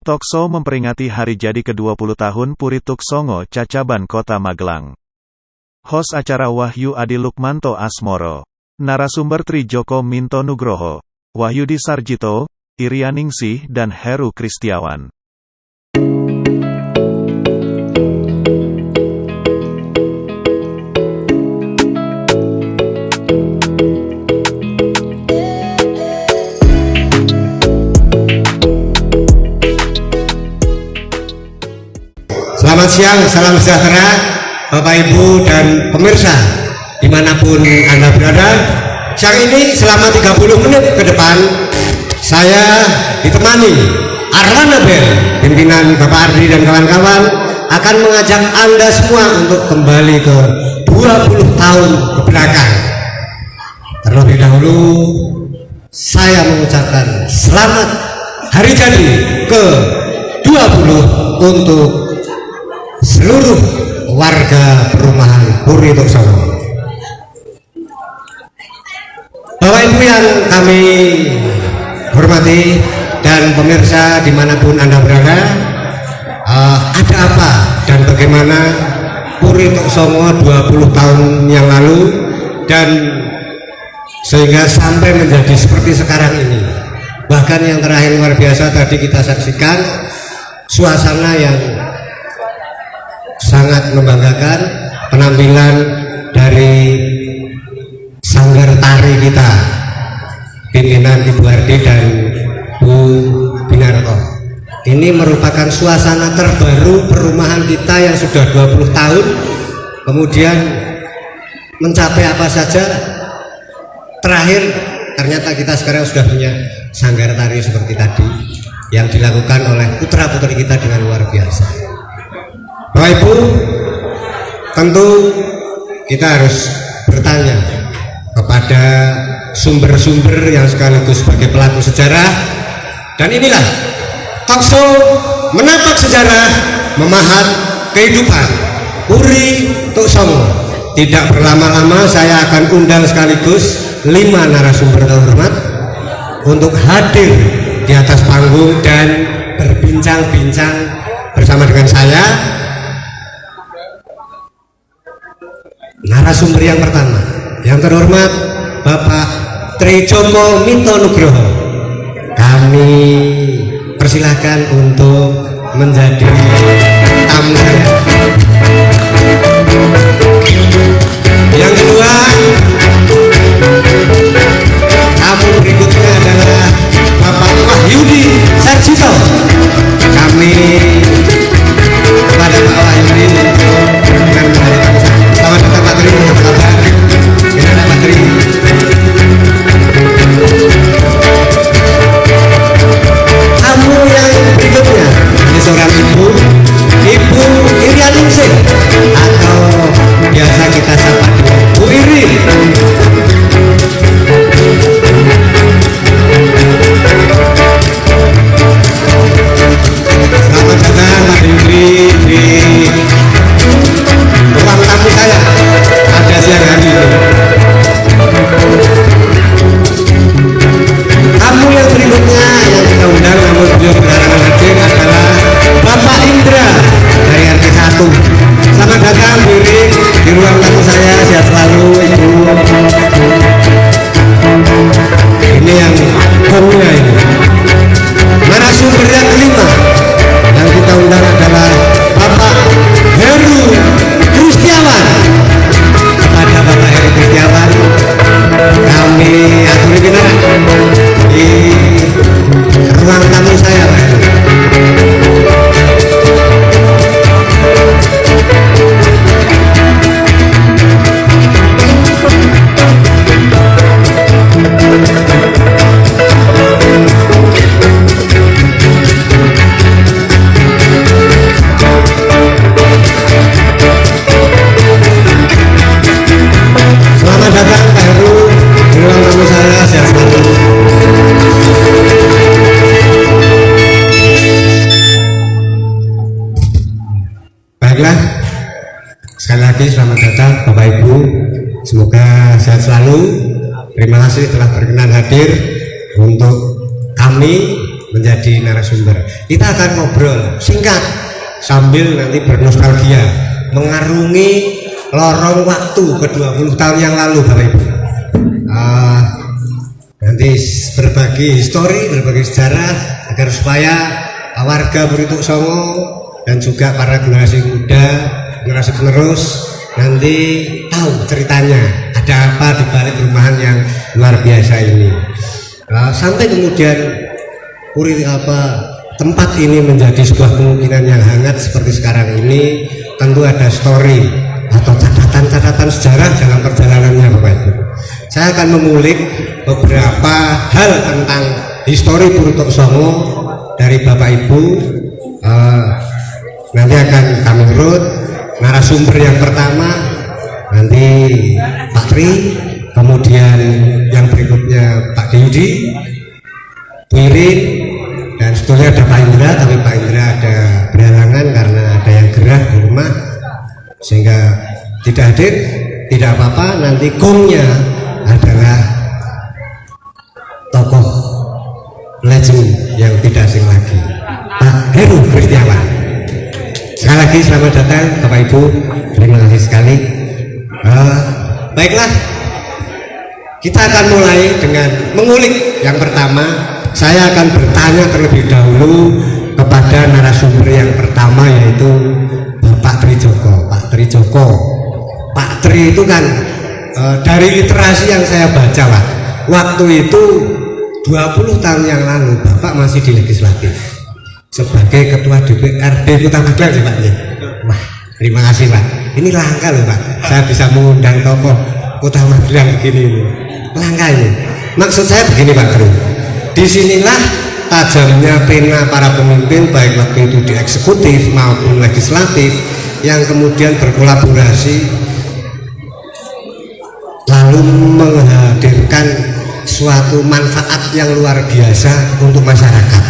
Tokso memperingati hari jadi ke-20 tahun Puri Tuksongo Cacaban Kota Magelang. Host acara Wahyu Adi Lukmanto Asmoro. Narasumber Tri Joko Minto Nugroho, Wahyudi Sarjito, Irianingsih dan Heru Kristiawan. Selamat siang, salam sejahtera Bapak Ibu dan pemirsa dimanapun Anda berada. Siang ini selama 30 menit ke depan saya ditemani Arwana Band, pimpinan Bapak Ardi dan kawan-kawan akan mengajak Anda semua untuk kembali ke 20 tahun ke belakang. Terlebih dahulu saya mengucapkan selamat hari jadi ke 20 untuk seluruh warga perumahan Puri Tuksongo. Bapak Ibu yang kami hormati dan pemirsa dimanapun Anda berada, ada apa dan bagaimana Puri Tuksongo 20 tahun yang lalu dan sehingga sampai menjadi seperti sekarang ini. Bahkan yang terakhir luar biasa tadi kita saksikan suasana yang sangat membanggakan, penampilan dari sanggar tari kita, pimpinan Ibu Ardi dan Bu Binarto. Ini merupakan suasana terbaru perumahan kita yang sudah 20 tahun, kemudian mencapai apa saja. Terakhir ternyata kita sekarang sudah punya sanggar tari seperti tadi yang dilakukan oleh putra-putri kita dengan luar biasa. Bapak Ibu, tentu kita harus bertanya kepada sumber-sumber yang sekaligus sebagai pelaku sejarah, dan inilah Tokso menapak sejarah, memahat kehidupan Puri Tuksongo. Tidak berlama-lama saya akan undang sekaligus 5 narasumber terhormat untuk hadir di atas panggung dan berbincang-bincang bersama dengan saya. Narasumber yang pertama, yang terhormat Bapak Tri Joko Minto Nugroho, kami persilahkan untuk menjadi tamu saya. Yang kedua, tamu berikutnya adalah Bapak Wahyudi Sarjito. Kami kepada Pak Wahyudi untuk selamat datang Pak Tri, apa kabar? Gimana Pak Tri? Tamu yang berikutnya ini seorang ibu Irianingsih atau biasa kita sapa Bu Iri. Selamat datang Pak Iri di ruang tamu saya pada siang hari ini. Tamu yang berikutnya yang kita undang namun beliau berhalangan hadir adalah Bapak Indra dari RT 1. Selamat datang Bu Iri di ruang tamu saya, sehat selalu Ibu. Ini yang komnya ini. Narasumber yang kelima yang kita undang adalah Bapak Heru Kristiawan. Kepada Bapak Heru Kristiawan kami aturi kita di ruang tamu saya, Pak. Selamat datang Pak Heru di ruang tamu saya, sehat selalu. Baiklah, sekali lagi selamat datang Bapak Ibu, semoga sehat selalu. Terima kasih telah berkenan hadir untuk kami menjadi narasumber. Kita akan ngobrol singkat sambil nanti bernostalgia mengarungi lorong waktu ke-20 tahun yang lalu Bapak Ibu. Nanti berbagi histori, berbagi sejarah agar supaya warga Purituk Songo dan juga para generasi muda, generasi penerus nanti tahu ceritanya ada apa di balik perumahan yang luar biasa ini. Sampai kemudian tempat ini menjadi sebuah kemungkinan yang hangat seperti sekarang ini, tentu ada story atau catatan-catatan sejarah dalam perjalanannya Bapak Ibu. Saya akan mengulik beberapa hal tentang histori Purituk Songo dari Bapak Ibu. Nanti akan kami urut. Narasumber yang pertama nanti Pak Tri, kemudian yang berikutnya Pak Yudi, Wirin, dan sebetulnya ada Pak Indra, tapi Pak Indra ada berhalangan karena ada yang gerah di rumah sehingga tidak hadir. Tidak apa-apa, nanti gongnya adalah tokoh legend yang tidak asing lagi, Pak Heru Kristiawan. Sekali lagi selamat datang Bapak Ibu, terima kasih sekali. Baiklah, kita akan mulai dengan mengulik. Yang pertama, saya akan bertanya terlebih dahulu kepada narasumber yang pertama, yaitu Bapak Tri Joko. Pak Tri Joko, Pak Tri itu kan dari literasi yang saya baca Pak, waktu itu 20 tahun yang lalu Bapak masih di legislatif sebagai ketua DPRD Kota Magelang sih Pak. Wah, terima kasih Pak. Ini langka loh Pak, saya bisa mengundang tokoh Kota Magelang begini. Langka ini. Maksud saya begini Pak Tri, disinilah tajamnya pena para pemimpin baik waktu itu di eksekutif maupun legislatif yang kemudian berkolaborasi lalu menghadirkan suatu manfaat yang luar biasa untuk masyarakat.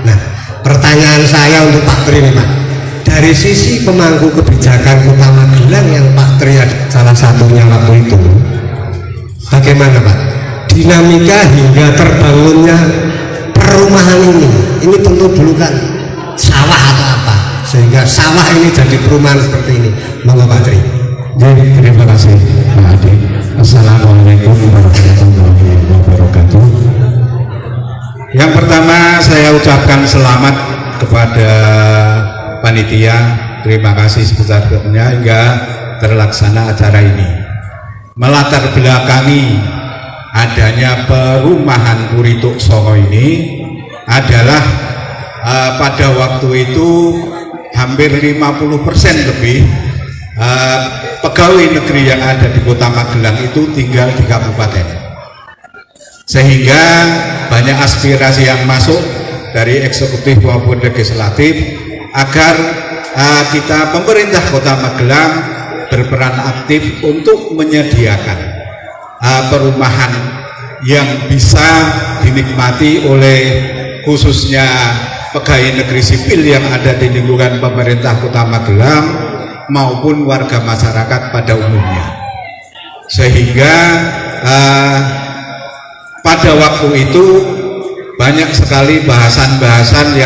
Nah, pertanyaan saya untuk Pak Tri nih Pak, dari sisi pemangku kebijakan Kota Magelang yang Pak Tri salah satunya waktu itu, bagaimana Pak dinamika hingga terbangunnya perumahan ini tentu dulu kan sawah atau apa, sehingga sawah ini jadi perumahan seperti ini. Monggo Pak Tri. Jadi terima kasih Pak Adi. Assalamualaikum warahmatullahi wabarakatuh. Yang pertama saya ucapkan selamat kepada panitia. Terima kasih sebesar-besarnya hingga terlaksana acara ini. Melatar belakangi adanya perumahan Purituk Songo ini adalah pada waktu itu hampir 50% lebih pegawai negeri yang ada di Kota Magelang itu tinggal di kabupaten, sehingga banyak aspirasi yang masuk dari eksekutif maupun legislatif agar kita pemerintah Kota Magelang berperan aktif untuk menyediakan perumahan yang bisa dinikmati oleh khususnya pegawai negeri sipil yang ada di lingkungan pemerintah Kota Magelang maupun warga masyarakat pada umumnya. Sehingga pada waktu itu banyak sekali bahasan-bahasan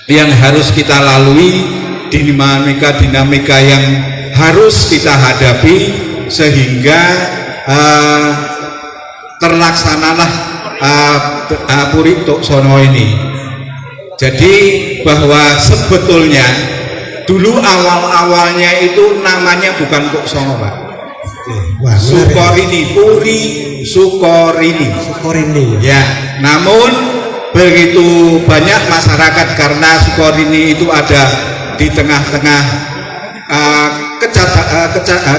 yang harus kita lalui, dinamika yang harus kita hadapi, sehingga terlaksanalah Purituk Songo ini. Jadi bahwa sebetulnya dulu awal-awalnya itu namanya bukan Kok Songo Pak. Sukorini, Puri Sukorini. Ya, namun begitu banyak masyarakat karena Sukorini itu ada di tengah-tengah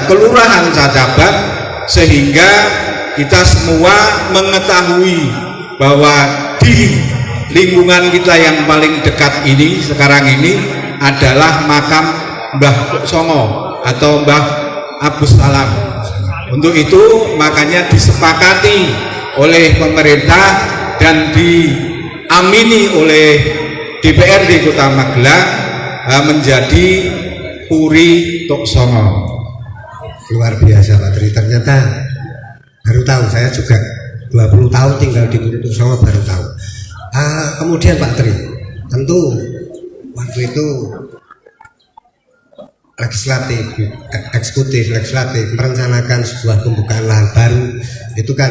kelurahan Cacaban, sehingga kita semua mengetahui bahwa di lingkungan kita yang paling dekat ini sekarang ini adalah makam Mbah Kok Songo atau Mbah Abus Salam. Untuk itu makanya disepakati oleh pemerintah dan diamini oleh DPRD Kota Magelang menjadi Purituk Songo. Luar biasa Pak Tri, ternyata baru tahu, saya juga 20 tahun tinggal di Purituk Songo baru tahu. Kemudian Pak Tri, tentu waktu itu eksekutif legislatif merencanakan sebuah pembukaan lahan baru, itu kan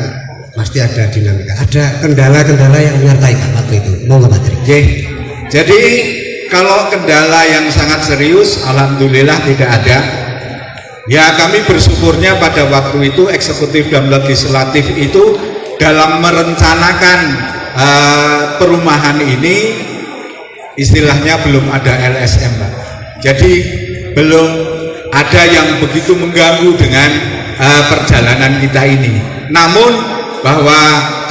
pasti ada dinamika, ada kendala-kendala yang menyertai Pak waktu itu. Monggo Pak Tri. Jadi kalau kendala yang sangat serius, alhamdulillah tidak ada. Ya, kami bersyukurnya pada waktu itu eksekutif dan legislatif itu dalam merencanakan perumahan ini, istilahnya belum ada LSM, Pak. Jadi belum ada yang begitu mengganggu dengan perjalanan kita ini. Namun bahwa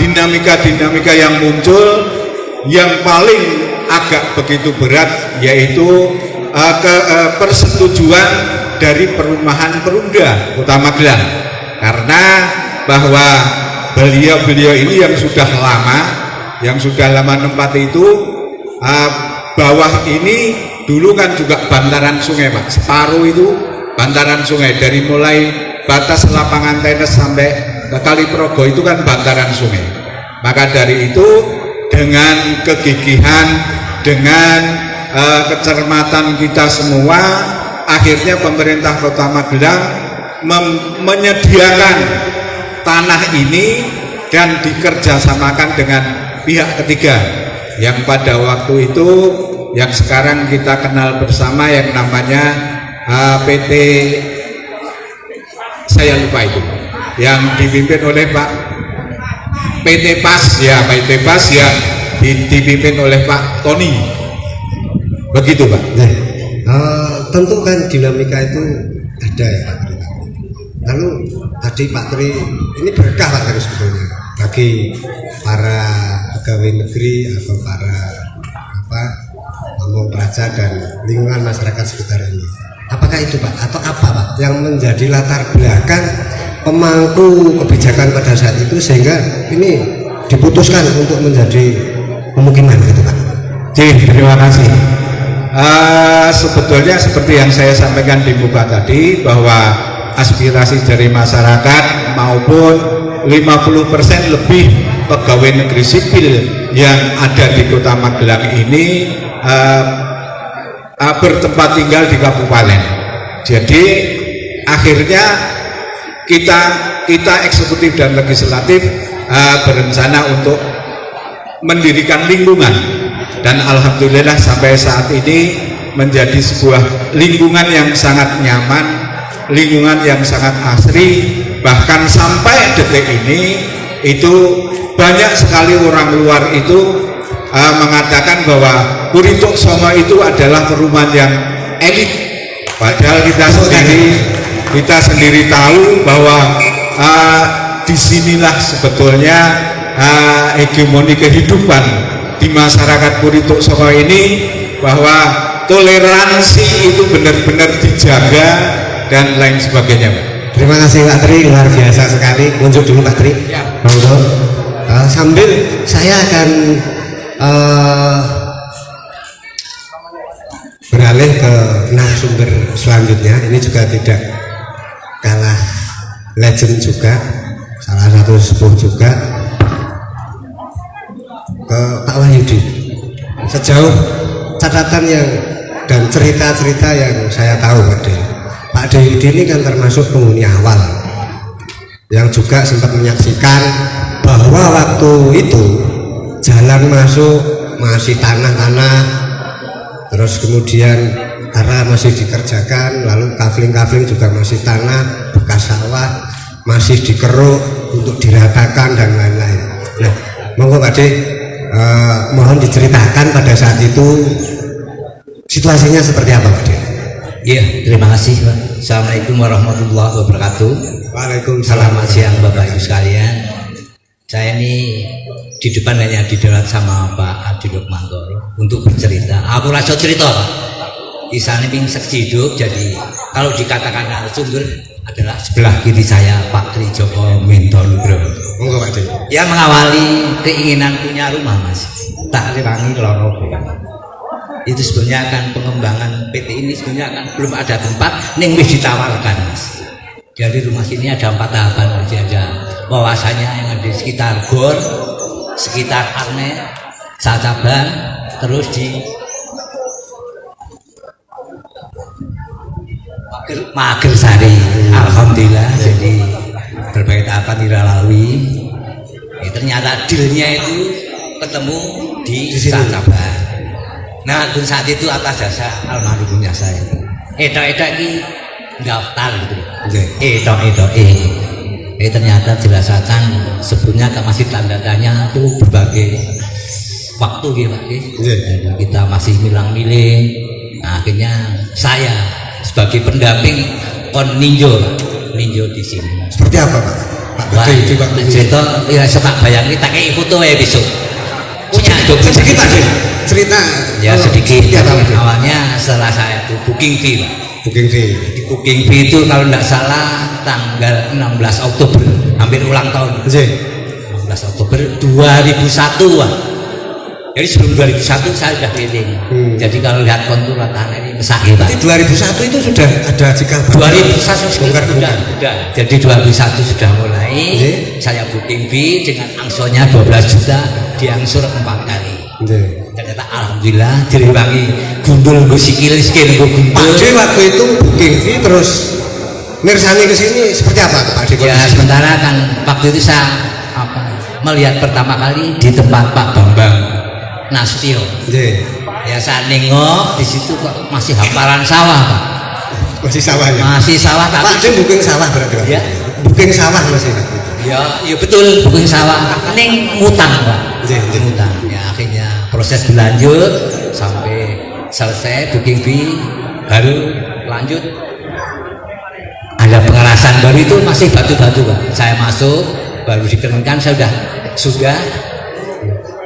dinamika-dinamika yang muncul yang paling agak begitu berat yaitu persetujuan dari perumahan Perumda Kota Magelang, karena bahwa beliau-beliau ini yang sudah lama menempati itu, bawah ini dulu kan juga bantaran sungai, Pak. Separuh itu bantaran sungai, dari mulai batas lapangan tenis sampai Kali Progo itu kan bantaran sungai. Maka dari itu dengan kegigihan, dengan kecermatan kita semua, akhirnya pemerintah Kota Magelang menyediakan tanah ini dan dikerjasamakan dengan pihak ketiga yang pada waktu itu yang sekarang kita kenal bersama yang namanya PT, saya lupa itu, yang dipimpin oleh Pak PT PAS ya, PT PAS ya, dipimpin oleh Pak Tony, begitu Pak. Tentu kan dinamika itu ada ya Pak Tri. Lalu tadi Pak Tri, ini berkah Pak Tri sebetulnya bagi para pegawai negeri atau para pamong praja dan lingkungan masyarakat sekitar ini. Apakah itu Pak atau apa Pak yang menjadi latar belakang pemangku kebijakan pada saat itu sehingga ini diputuskan untuk menjadi pemukiman gitu Pak? Terima kasih. Sebetulnya seperti yang saya sampaikan di muka tadi, bahwa aspirasi dari masyarakat maupun 50% lebih pegawai negeri sipil yang ada di Kota Magelang ini bertempat tinggal di kabupaten. Jadi akhirnya kita eksekutif dan legislatif berencana untuk mendirikan lingkungan, dan alhamdulillah sampai saat ini menjadi sebuah lingkungan yang sangat nyaman, lingkungan yang sangat asri. Bahkan sampai detik ini itu banyak sekali orang luar itu mengatakan bahwa Purituk Songo itu adalah perumahan yang elit, padahal kita sendiri tahu bahwa disinilah sebetulnya hegemoni kehidupan di masyarakat Purituk Songo ini, bahwa toleransi itu benar-benar dijaga dan lain sebagainya. Terima kasih Pak Tri, luar biasa sekali. Unjuk dulu Pak Tri. Ya. Sambil saya akan beralih ke narasumber selanjutnya. Ini juga tidak kalah legend juga, salah satu sepuh juga, ke Pak Wahyudi. Sejauh catatan yang dan cerita-cerita yang saya tahu Pak Wahyudi ini kan termasuk penghuni awal yang juga sempat menyaksikan bahwa waktu itu jalan masuk masih tanah-tanah, terus kemudian karena masih dikerjakan, lalu kafling-kafling juga masih tanah, bekas sawah masih dikeruk untuk diratakan dan lain-lain. Nah, monggo Pak De, mohon diceritakan pada saat itu situasinya seperti apa Pak De? Iya, terima kasih Pak. Assalamualaikum warahmatullahi wabarakatuh. Waalaikumsalam. Selamat siang Bapak Ibu sekalian. Saya ini di depan hanya didarat sama Pak Adi Lukmantoro untuk bercerita. Aku rasa cerita Pak. Kisah ini seksi hidup, jadi kalau dikatakan narasumber adalah sebelah kiri saya Pak Tri Joko Minto Nugroho. Monggo Pak De. Yang mengawali keinginan punya rumah Mas. Tak rewangi loro. Itu sebenarnya kan pengembangan PT ini sebenarnya kan belum ada tempat ning wis ditawarkan Mas. Jadi rumah sini ada 4 tahapan, ada bahwasanya yang di sekitar Gor, sekitar Arne, Cacaban, terus di Magersari. Alhamdulillah, jadi berbagai tahapan dilalui. Ternyata dealnya itu ketemu di Cacaban. Nah, saat itu atas jasa almarhumnya saya. Etok-etok ini daftar gitu. Etok-etok ternyata dirasakan sebelumnya masih tanda tanya itu berbagai waktu gitu Pak. Kita masih milang-miling. Nah, akhirnya saya sebagai pendamping kon ninjo di sini. Seperti apa Pak? Wah, cerita ya sepak bayangin tak kayak foto ya besok. Punya dokumen sedikit Pak cerita ya sedikit. Ya, awalnya setelah saya itu booking fee Pak. Booking fee. Di booking fee itu kalau tidak salah tanggal 16 Oktober hampir ulang tahun. 16 Oktober 2001 Pak. Jadi sebelum 2001 saya sudah keliling. Jadi kalau lihat kontur tanah ini mesake Pak. Jadi 2001 itu sudah ada jika 2001 sudah. Jadi 2001 sudah mulai. Saya booking fee dengan angsurannya 12 juta, diangsur 4 kali. Ternyata alhamdulillah direwangi gundul nggo sikil gundul. Pak D waktu itu booking fee terus mirsani ke sini seperti apa Pak D? Ya sementara kan waktu itu saya melihat pertama kali di tempat Pak Bambang Nastio. Ya saya nengok di situ kok masih hamparan sawah Pak. Masih sawah ya? Masih sawah tapi Pak D booking sawah berarti Pak? Ya. Booking sawah masih Pak? Ya betul booking sawah. Neng ngutang Pak. Ngutang. Ya akhirnya proses berlanjut sampai selesai booking fee baru lanjut. Ada pengerasan baru itu masih batu-batu Pak. Saya masuk baru dikenakan saya sudah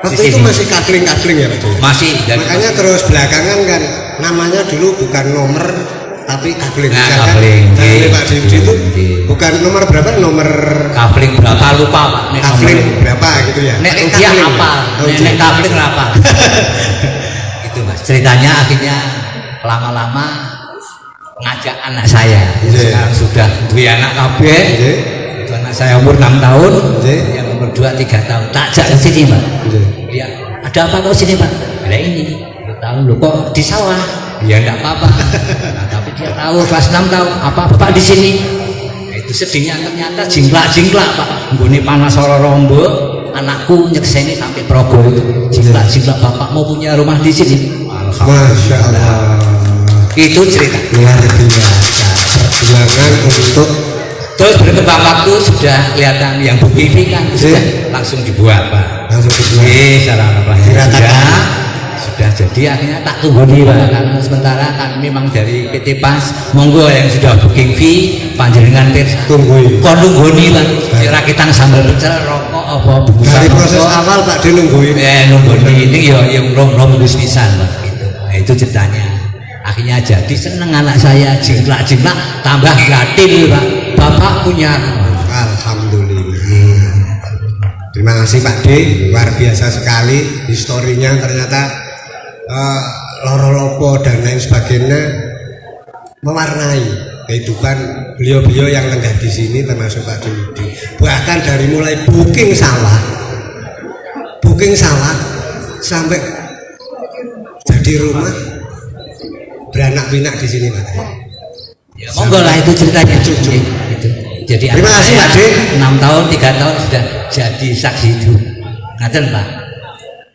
waktu itu masih kafling ya Pak D? Masih. Makanya terus belakangan kan namanya dulu bukan nomor tapi kafling. Nah, kafling. Pak D itu bukan nomor berapa, nomor kafling berapa lupa Pak. Kafling berapa gitu ya? Nek dia apa? Nek kafling berapa? Itu Mas. Ceritanya akhirnya lama-lama ngajak anak saya. Sekarang sudah 2 anak kabeh. Itu anak saya umur 6 tahun, yang umur 2 3 tahun. Tak ajak ke sini Pak. Ya, ada apa kau sini Pak? Ada ini. Tahu lu kok di sawah? Ya enggak apa-apa. Nah, tapi dia tahu kelas 6 tahun apa Bapak di sini. Nah, itu sedihnya ternyata jingklak Pak. Nggone panas Rombok, anakku nyekseni sampai Progo itu. Jingklak Bapak mau punya rumah di sini. Masya Allah. Itu cerita luar biasa perjuangan untuk terus berkembang waktu sudah kelihatan yang bukti kan sudah langsung dibuat Pak. Langsung dibuat. Secara sudah jadi akhirnya tak tunggu nih Pak, karena sementara kan memang dari PT PAS monggo yang sudah booking fee panjenengan tungguin kok nunggoni Pak, kira kita sambal pecel rokok apa bungkusan dari proses awal Pak D nungguin nunggoni ini ya yang rom pisan Pak gitu. Nah, itu ceritanya akhirnya jadi seneng anak saya jingklak tambah gatil Pak, Bapak punya alhamdulillah. Terima kasih Pak D, luar biasa sekali historinya. Ternyata loro-lopo dan lain sebagainya mewarnai kehidupan beliau-beliau yang lenggah di sini, termasuk Pak Dudi. Bahkan dari mulai booking sawah sampai jadi rumah beranak pinak di sini Pak. Ya, monggo lah itu ceritanya. Gitu. Jadi terima kasih Pak D. 6 tahun 3 tahun sudah jadi saksi hidup. Ngaten Pak.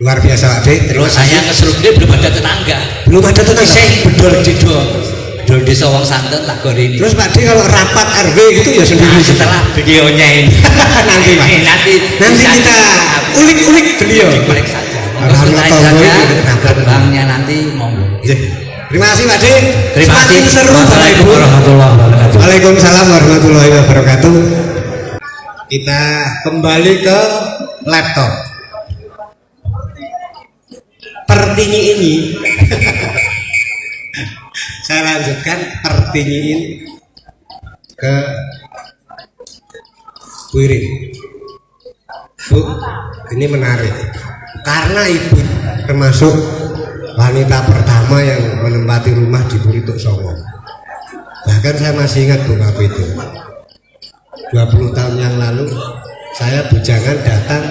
Luar biasa Pak D. Terus saya ke Serunding belum ada tetangga. Saya bedol desa Wong Santen tak goreng. Terus Pak D kalau rapat RW gitu ya sendiri. Nah, setelah beliaunya ini nanti kita ulik-ulik beliau. Ulik saja. Terbangnya nanti monggo. Terima kasih Pak D. Terima kasih. Assalamualaikum warahmatullahi wabarakatuh. Waalaikumsalam warahmatullahi wabarakatuh. Kita kembali ke laptop. Pertinyi ini saya lanjutkan pertinyiin ke Bu Irin. Bu, ini menarik karena ibu termasuk wanita pertama yang menempati rumah di Burituk Songo. Bahkan saya masih ingat Bu waktu itu 20 tahun yang lalu saya bujangan datang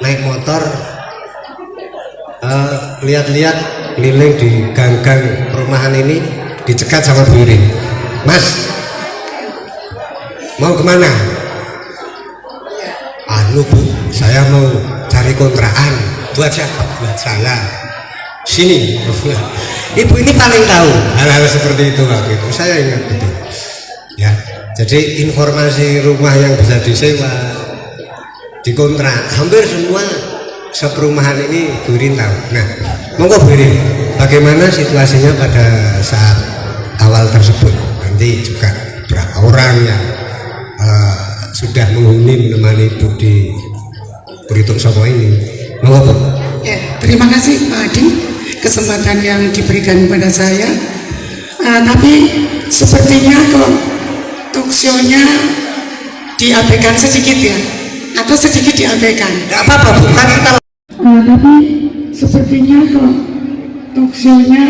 naik motor, lihat-lihat keliling di gang-gang perumahan ini, dicegat sama Bu Irin. Mas, mau kemana? Anu Bu, saya mau cari kontrakan. Buat siapa? Buat saya. Sini. Ibu ini paling tahu hal-hal seperti itu waktu itu. Saya ingat betul. Ya, jadi informasi rumah yang bisa disewa, dikontrak, hampir semua seperumahan ini Bu Irin tahu. Nah, monggo Bu Irin, bagaimana situasinya pada saat awal tersebut? Nanti juga berapa orang yang sudah menghuni menemani Ibu di Buritung Songo ini? Monggo Bu. Ya, terima kasih Pak Adi kesempatan yang diberikan kepada saya. Tapi sepertinya kok talkshow-nya diabaikan sedikit ya, atau sedikit diabaikan. Tidak apa-apa Bu, kan kita Tapi sepertinya kok talkshow-nya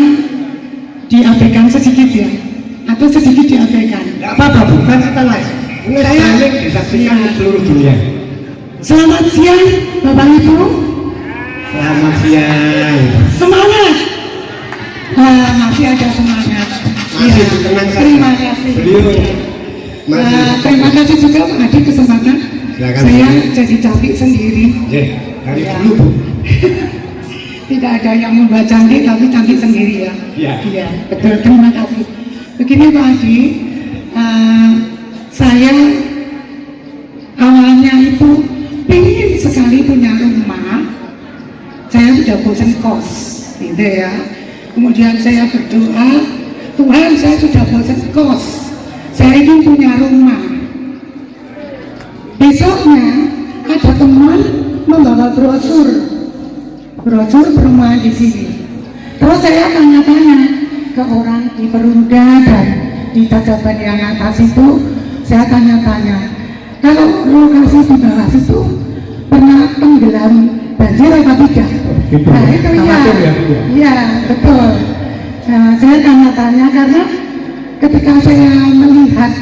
diabaikan sedikit ya, atau sedikit diabaikan. tidak apa-apa Bu, kan kita live. Ini Saya disaksikan ya. di seluruh dunia. Selamat siang Bapak Ibu. Selamat siang. Semangat. Masih ada semangat. Masih Ya, tenang saja. terima kasih. Beliau masih Terima kasih juga Pak Adi kesempatan. Silakan, Saya Bu. jadi cantik sendiri. dari Ya. dulu Bu. Tidak ada yang membuat cantik, tapi cantik sendiri ya. Iya. Iya, betul. Terima kasih. Begini Pak Adi, saya awalnya itu pengen sekali punya rumah. Saya sudah bosan kos, gitu ya. Kemudian saya berdoa, Tuhan saya sudah bosan kos, saya ingin punya rumah. Besoknya ada teman membawa brosur perumahan di sini. Terus saya tanya-tanya ke orang di Perumda dan di Cacaban yang atas itu, saya tanya-tanya, kalau lokasi di bawah situ pernah tenggelam banjir apa tidak? Nah itu iya, betul. Nah, saya tanya-tanya karena ketika saya melihat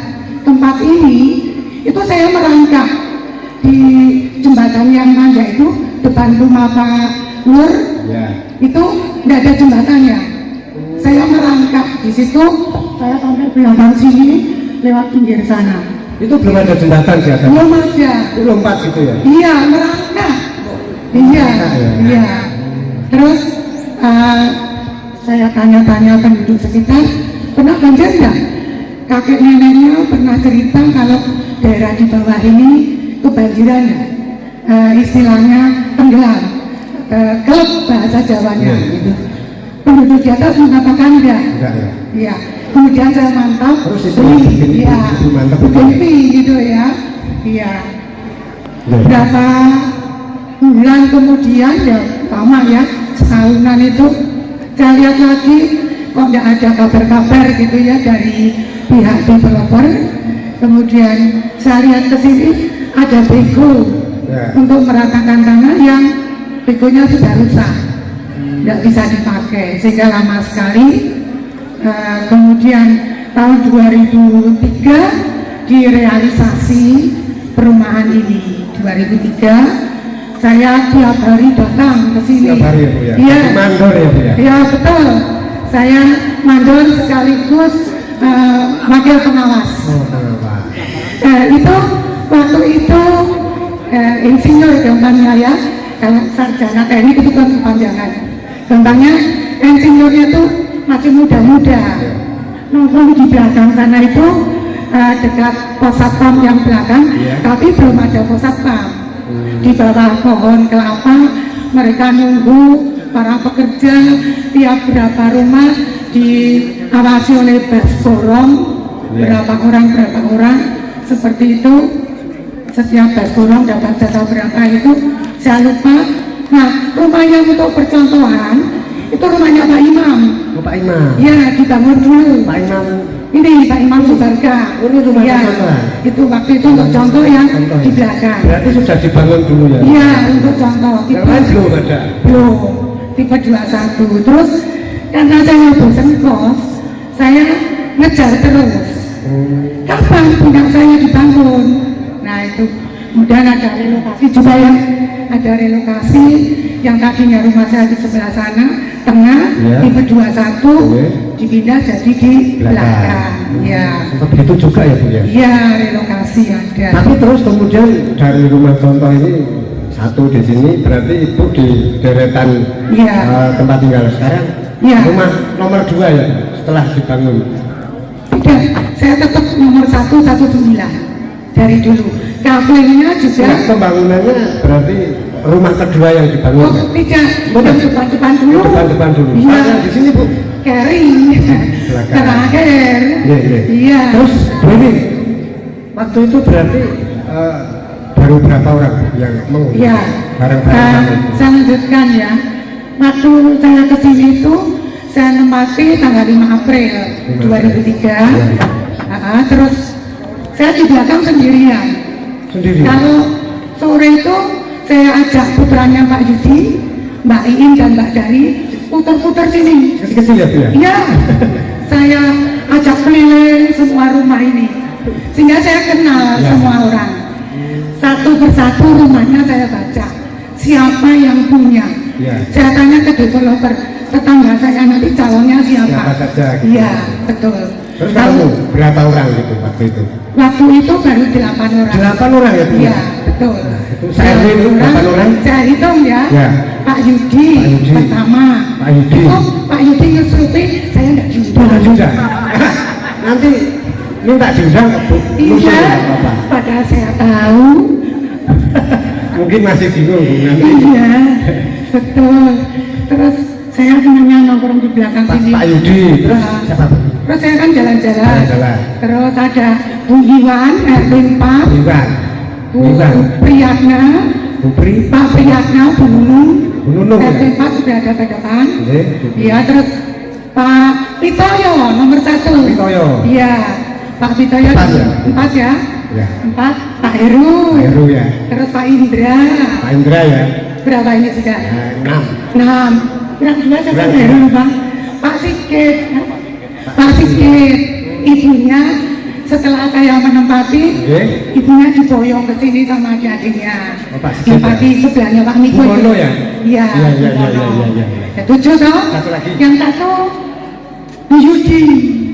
tempat ini, itu saya merangkak di jembatan yang nanjak itu depan rumah Pak Nur, itu nggak ada jembatannya. Saya merangkak di situ, saya sampai belakang sini lewat pinggir sana. Itu belum ada jembatan di atas. Belum ada. Itu lompat gitu ya. Iya, merangkak. Iya, iya. Terus saya tanya-tanya penduduk sekitar, pernah banjir nggak? Kakek neneknya pernah cerita kalau daerah di bawah ini kebanjiran, istilahnya tenggelam, kelep bahasa Jawanya. Gitu. Penduduk di atas mengatakan enggak. Enggak ya. Iya. Kemudian saya mantap. Terus itu bikin iya, mantap. begini gitu ya. Iya. Berapa bulan kemudian ya lama ya, setahunan itu saya lihat lagi kok nggak ada kabar-kabar gitu ya dari pihak developer. Kemudian saya lihat ke sini ada bego untuk meratakan tanah yang begonya sudah rusak, nggak bisa dipakai sehingga lama sekali. Kemudian tahun 2003 direalisasi perumahan ini. 2003 saya tiap hari datang ke sini. Tiap hari ya Bu ya? Iya. Mandor ya Bu ya? Iya betul. Saya mandor sekaligus wakil pengawas. Itu waktu itu insinyur gampangnya ya. Kalau sarjana teknik itu kan kepanjangan. Gampangnya insinyurnya itu masih muda-muda. Nongkrong di belakang sana itu dekat pos satpam yang belakang, tapi belum ada pos satpam. Di bawah pohon kelapa mereka nunggu para pekerja tiap berapa rumah diawasi oleh Basborong, berapa orang seperti itu. Setiap Basborong dapat jasa berapa itu saya lupa. Nah, rumah yang untuk percontohan itu rumahnya Pak Imam. Oh, Pak Imam. Ya, dibangun dulu. Pak Imam. Ini Pak Imam Subarga. Oh, ini rumah ya, percontohan. itu waktu itu untuk contoh yang di belakang. Berarti sudah dibangun dulu ya? Iya, untuk contoh. Yang lain belum ada? Belum. Tipe 21. Terus karena saya bosan kos, saya ngejar terus. Kapan punya saya dibangun? Nah itu Kemudian ada relokasi juga ya, ada relokasi yang tadinya rumah saya di sebelah sana, tengah, Ya. tipe 21, Oke. dipindah jadi di belakang. Ya, Begitu juga ya Bu ya. iya relokasi ada. Tapi terus kemudian dari rumah contoh ini satu di sini berarti Ibu di deretan Iya. tempat tinggal sekarang. Iya. Rumah nomor 2 ya setelah dibangun. Tidak, saya tetap nomor 119 dari dulu. Kafenya juga. Nah, pembangunannya berarti rumah kedua yang dibangun. Oh tidak, bukan depan dulu. Depan dulu. Iya. Ada di sini Bu. Kering. Belakang. Terakhir. Iya, iya. Iya. Terus Bu ini waktu itu berarti baru berapa orang yang mau Iya. bareng-bareng? Saya lanjutkan ya. Waktu saya kesini itu saya nempati tanggal 5 April 2003. Terus saya di belakang sendirian. Sendiri. Kalau sore itu saya ajak putranya Pak Yudi, Mbak Iin dan Mbak Dari putar-putar sini. Kecil-kecil ya Bu ya? Iya, saya ajak keliling semua rumah ini, sehingga saya kenal Ya. semua orang. Satu persatu rumahnya saya baca, siapa yang punya. Ya. Saya tanya ke developer, tetangga saya nanti calonnya Siapa siapa. saja, gitu. Iya, betul. Terus Lalu, kamu berapa orang gitu waktu itu? waktu itu baru 8 orang. 8 orang ya Bu? Iya, betul. Saya itu 8 orang? Saya hitung ya. Ya. Pak Yudi, Pak Yudi. pertama. Pak Yudi. Itu Pak Yudi nyusupi, saya enggak diundang. Bukan juga. Nanti minta diundang ke Bu. Iya, Musuh nggak apa-apa. padahal saya tahu. Mungkin masih bingung Bu nanti. Iya, betul. Terus saya senangnya nongkrong di belakang Pak, sini. Pak Yudi. Terus Nah, siapa Bu? terus saya kan jalan-jalan. Jalan-jalan. Terus ada Bu Iwan, RT 4, Iwan. Bu Iwan. Priyatna, Bu Pri. Pak Priyatna, Bu Nunung. Bu Nunung, ya? RT 4 sudah ada pada depan. Nggih. Iya, terus Pak Pitoyo nomor 1. Pitoyo. Iya, Pak Pitoyo 4 ya? 4 ya. Ya. 4, Pak Heru. Pak Heru ya. Terus Pak Indra. Pak Indra ya. Berapa ini sudah? Ya, 6. 6. Kurang 2 saya Kurang Heru dua. Bang. Pak Sigit. Pak Sigit. Ibunya setelah saya menempati, Nggih. ibunya diboyong ke sini sama adik-adiknya. Oh, Pak Sigit Tempati sebelahnya Pak Niko. Bu Mono itu. ya? Iya. Iya, iya, Bu iya, Mono. iya, iya, iya. Ya, 7 toh? Satu lagi. Yang satu Bu Yudi.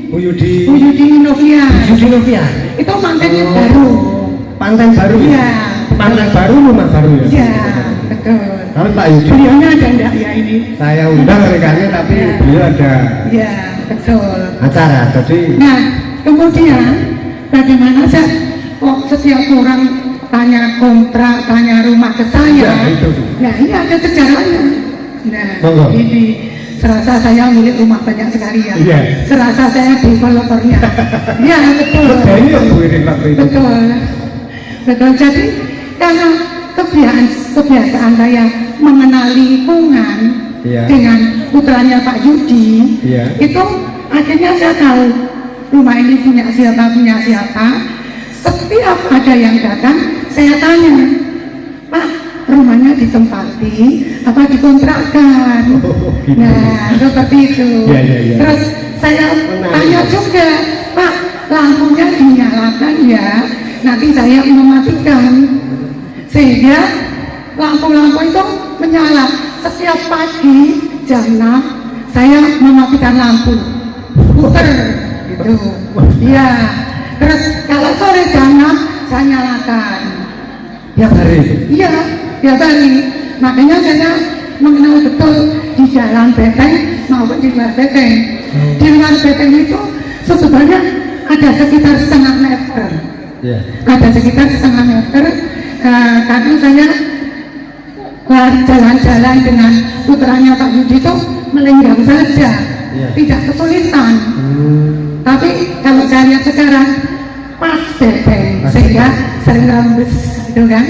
Bu Yudi. Bu Yudi Novia. Yudi Novia. Itu mantannya baru. Pantai Baru ya? Iya. Pantai Baru, rumah baru ya? Iya, betul. Kalau Pak Yudi, Beliaunya ada enggak ya ini? saya undang rekannya tapi Iya. beliau ada Iya, betul. acara, jadi Nah, kemudian bagaimana saya kok setiap orang tanya kontrak, tanya rumah ke saya? Ya, itu. Nah, ini ada sejarahnya. Nah, Monggo. ini serasa saya milik rumah banyak sekali ya. Iya. Serasa saya developernya. Iya, betul. ini yang Bu Irin waktu itu. Betul. Betul. Jadi karena kebiasaan saya mengenal lingkungan Iya. dengan putranya Pak Yudi, Iya. itu akhirnya saya tahu rumah ini punya siapa. Setiap ada yang datang, saya tanya, Pak, rumahnya ditempati apa dikontrakkan? Oh, gitu. Nah, seperti itu. Iya, iya, iya. Terus saya Menarik. tanya juga, Pak, lampunya dinyalakan ya? Nanti saya mematikan, sehingga lampu-lampu itu menyala. Setiap pagi jam 6 saya mematikan lampu, puter gitu. Iya. Terus kalau sore jam 6 saya nyalakan. Tiap hari. Iya, tiap hari. Makanya saya mengenal betul di jalan Beteng maupun di luar Beteng. Di luar Beteng itu sebenarnya ada sekitar setengah meter. Iya. Ada sekitar setengah meter, karena saya jalan-jalan dengan putranya Pak Yudi itu melenggang saja, Iya. tidak kesulitan. Tapi kalau saya lihat sekarang pas Beteng, Pas sehingga sering rembes, gitu kan?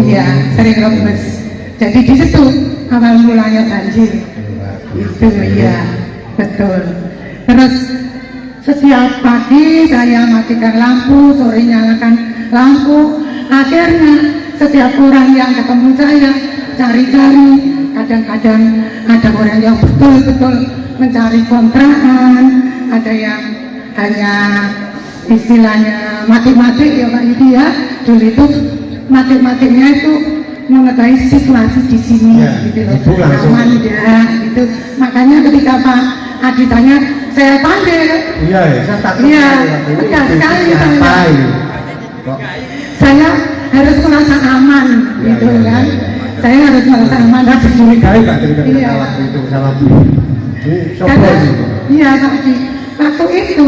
Iya, sering rembes. Jadi di situ awal mulanya banjir. Itu iya, betul. Terus setiap pagi saya matikan lampu, sore nyalakan lampu. Akhirnya setiap orang yang ketemu saya cari-cari. Kadang-kadang ada orang yang betul-betul mencari kontrakan, ada yang hanya istilahnya mati-mati ya Pak Yudi ya. Dulu itu matik-matiknya itu mengetahui situasi di sini Ya, gitu loh, Ibu langsung- aman enggak gitu. Makanya ketika Pak Adi tanya, saya panggil. Iya, ya, saya takut. Iya, waktu itu tegas sekali apa saya. ini? Kok Saya harus merasa aman Ya, gitu ya, kan. ya, ya. Saya harus merasa aman dan dicurigai Pak cerita Iya. waktu itu sama Bu. Ini sopo Karena ini? iya Pak Adi, waktu itu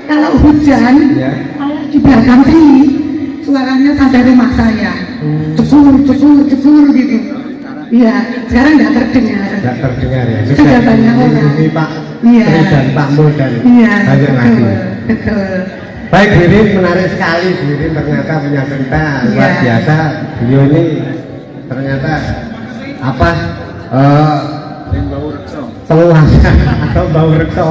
kalau hujan Ya. kayak di belakang sini suaranya sampai rumah saya, cekur gitu. Iya, sekarang nggak terdengar. Tidak terdengar ya. Sudah banyak orang. Ini Pak Iya. Tri dan Pak Mul dan Iya, banyak lagi. betul, betul. Baik, Birin menarik sekali. Birin ternyata punya cerita luar Iya. biasa. Beliau ini ternyata apa? Penguasa atau bau rekso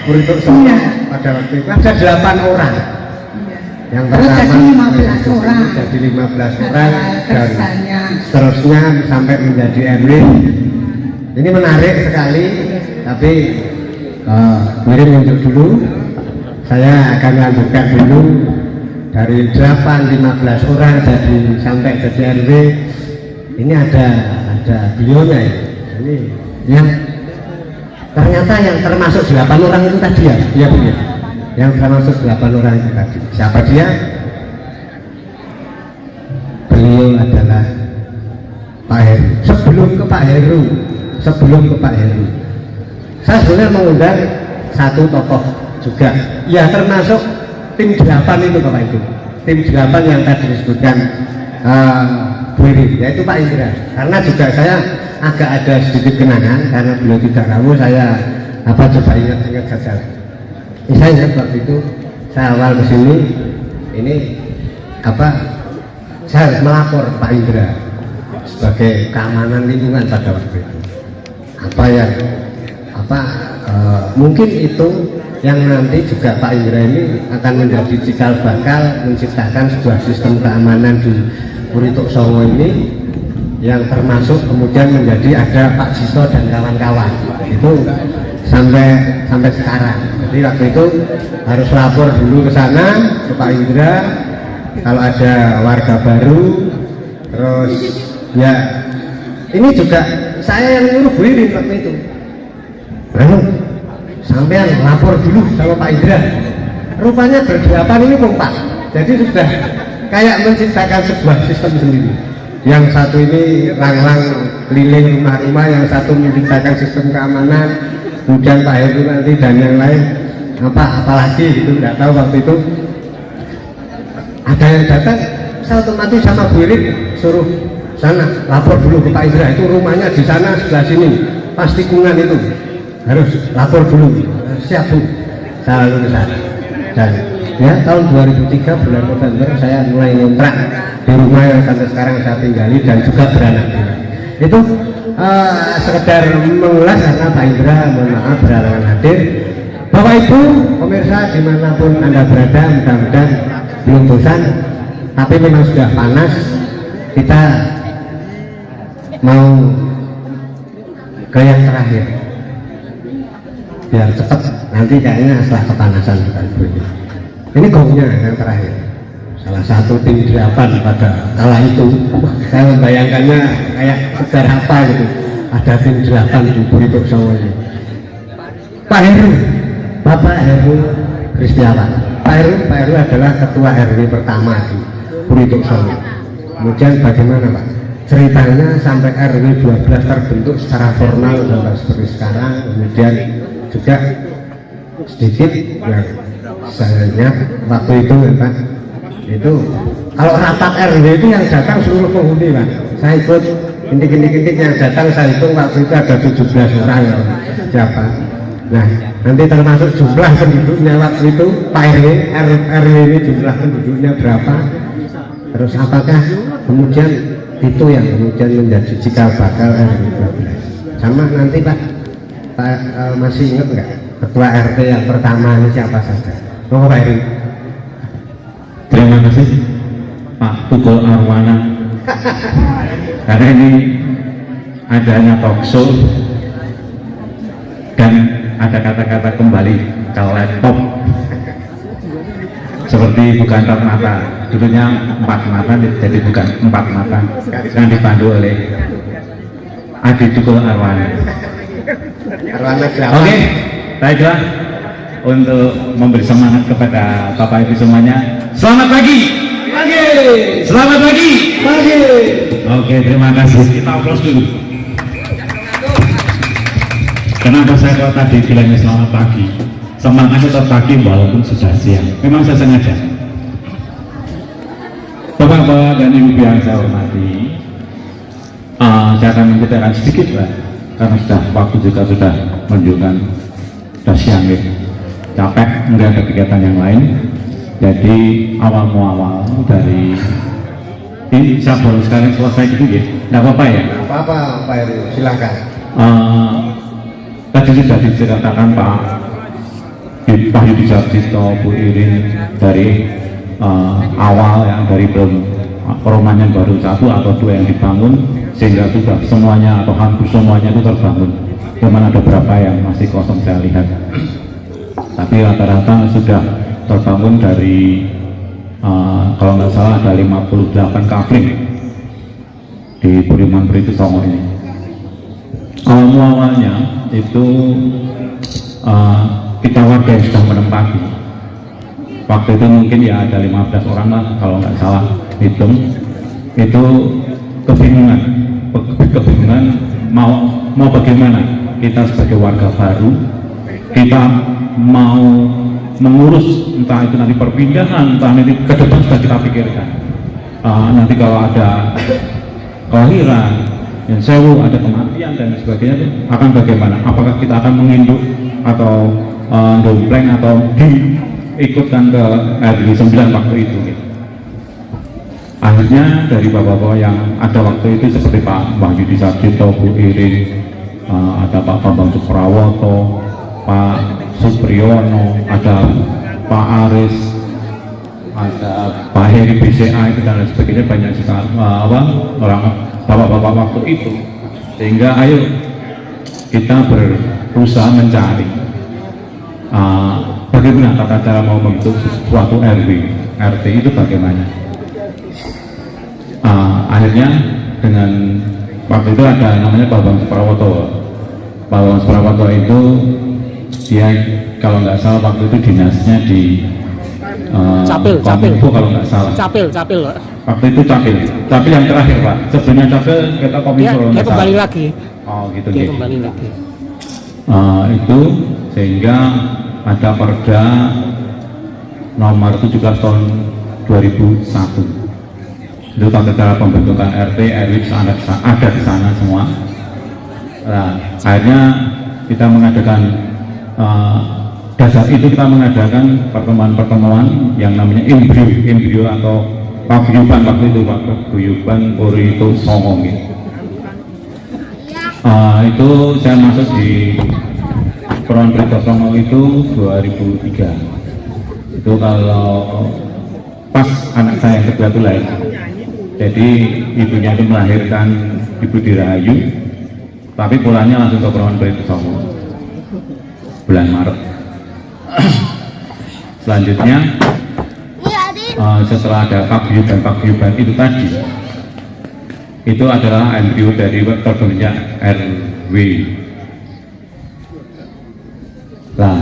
untuk Solo Iya. pada waktu itu ada 8 orang. Iya. Yang Terus pertama jadi 15 orang. jadi 15 orang dan Tersanya. seterusnya sampai menjadi RW. Ini menarik sekali, tapi Birin unjuk dulu. Saya akan lanjutkan dulu dari 15 orang jadi sampai jadi RW. Ini ada beliaunya ya. Ini yang ternyata yang termasuk 8 orang itu tadi ya, iya Bu ya. Yang termasuk 8 orang itu tadi. Siapa dia? Beliau adalah Pak Heru. Sebelum ke Pak Heru, saya sebenarnya mengundang satu tokoh juga. Ya termasuk tim 8 itu Bapak Ibu. Tim 8 yang tadi disebutkan Bu Iri, yaitu Pak Indra. Karena juga saya agak ada sedikit kenangan karena beliau tidak tahu, saya coba ingat saja. Saya ingat waktu itu saya awal kesini, ini saya harus melapor Pak Indra sebagai keamanan lingkungan pada waktu itu. Mungkin itu yang nanti juga Pak Indra ini akan menjadi cikal bakal menciptakan sebuah sistem keamanan di Purituk Songo ini, yang termasuk kemudian menjadi ada Pak Jiso dan kawan-kawan itu sampai sekarang. Jadi waktu itu harus lapor dulu ke sana ke Pak Indra kalau ada warga baru. Terus ya ini juga saya yang nyuruh Bu Irin waktu itu. Sampean lapor dulu sama Pak Indra. Rupanya berdelapan ini kompak. Jadi sudah kayak menciptakan sebuah sistem sendiri. Yang satu ini lang-lang keliling rumah-rumah, yang satu menciptakan sistem keamanan, kemudian Pak Heru nanti dan yang lain apalagi gitu, nggak tahu waktu itu ada yang datang, saya otomatis sama Bu Irin suruh sana lapor dulu ke Pak Indra, itu rumahnya di sana sebelah sini, pas tikungan itu harus lapor dulu. Siap Bu, saya lalu ke sana. Dan ya tahun 2003 bulan November saya mulai ngontrak di rumah yang sampai sekarang saya tinggali dan juga beranak. Itu sekedar mengulas karena Pak Indra mohon maaf berhalangan hadir. Bapak Ibu pemirsa dimanapun Anda berada, mudah-mudahan belum bosan, tapi memang sudah panas. Kita mau ke yang terakhir biar cepat, nanti kayaknya setelah kepanasan kita ini gongnya yang terakhir, salah satu tim 8 pada kala itu. Saya membayangkannya kayak sejarah apa gitu, ada tim 8 di Purituk Songo ini. Pak Heru, Bapak Heru Kristiawan. Pak Heru adalah ketua RW pertama di Purituk Songo. Kemudian bagaimana Pak ceritanya sampai RW 12 terbentuk secara formal dan seperti sekarang. Kemudian juga sedikit yang saya lihat waktu itu ya Pak, itu kalau rapat RW itu yang datang seluruh penghuni Pak. Saya ikut intik-intik yang datang, saya hitung waktu itu ada 17 orang ya, siapa. Nah nanti termasuk jumlah penduduknya waktu itu Pak RW ini jumlah penduduknya berapa, terus apakah kemudian itu yang kemudian menjadi cikal bakal RW 12. Sama nanti Pak masih ingat nggak ketua RT yang pertama ini siapa saja? Oh Pak Eri. Terima kasih Pak Tukul Arwana. Karena ini adanya talkshow dan ada kata-kata kembali ke laptop. seperti bukan empat mata, dulunya 4 mata jadi bukan 4 mata, yang dipandu oleh Adi Tukul Arwana. Oke, baiklah, untuk memberi semangat kepada Bapak Ibu semuanya, selamat pagi. Selamat pagi. Oke, terima kasih. Kita aplaus dulu. Kenapa saya kok tadi bilangnya selamat pagi? Semangatnya tetap pagi walaupun sudah siang. Memang saya sengaja. Bapak-bapak dan ibu yang saya hormati, saya akan menceritakan sedikit lah, karena sudah waktu juga sudah menunjukkan sudah siang gitu. Capek, enggak ada kegiatan yang lain. Jadi awal muawal dari ini saya baru sekali selesai gitu ya, nggak apa-apa ya? Apa-apa Pak Heru, silakan. Tadi sudah diceritakan Pak Yudi Sarjito, Bu Irin dari awal yang dari perumahan yang baru 1 atau 2 yang dibangun sehingga sudah semuanya atau hampir semuanya itu terbangun. Cuman ada berapa yang masih kosong saya lihat. Tapi rata-rata sudah terbangun dari kalau nggak salah ada 58 kapling di Budiman Pritu Songo ini. Awalnya itu kita warga yang sudah menempati. Waktu itu mungkin ya ada 15 orang lah kalau nggak salah hitung. Itu kebingungan mau bagaimana kita sebagai warga baru, kita mau mengurus entah itu nanti perpindahan, entah nanti ke depan sudah kita pikirkan. Nanti kalau ada kelahiran, yang sewu, ada kematian dan sebagainya itu akan bagaimana? Apakah kita akan menginduk atau dompleng atau diikutkan ke RW 9 waktu itu? Gitu. Akhirnya dari bapak-bapak yang ada waktu itu seperti Pak Yudi Sarjito, Bu Irin, ada Pak Bambang Suprawoto, Pak Supriyono, ada Pak Aris, ada Pak Heri BCA itu dan lain sebagainya, banyak sekali orang bapak-bapak waktu itu. Sehingga ayo kita berusaha mencari bagaimana tata cara mau membentuk suatu RW, RT itu bagaimana. Akhirnya dengan waktu itu ada namanya Pak Bambang Suprawoto. Pak Bambang Suprawoto itu dia kalau nggak salah waktu itu dinasnya di Capil kalau nggak salah. Capil. Waktu itu Capil yang terakhir Pak. Sebelumnya Capil kita Kominfo. Dia kembali lagi. Oh gitu. Dia kembali lagi. Itu sehingga ada Perda nomor 17 tahun 2001. Itu tata cara pembentukan RT, RW ada di sana semua. Nah, akhirnya kita mengadakan dasar itu kita mengadakan pertemuan-pertemuan yang namanya embrio atau paguyuban waktu itu Pak, paguyuban Purito Songo gitu. Itu saya masuk di Peron Purito Songo itu 2003. Itu kalau pas anak saya yang kedua itu lahir. Jadi ibunya itu melahirkan Ibu Dirayu, tapi pulangnya langsung ke Peron Purito Songo bulan Maret. Selanjutnya setelah ada paguyuban itu tadi, itu adalah embrio dari terbentuknya RW. Nah,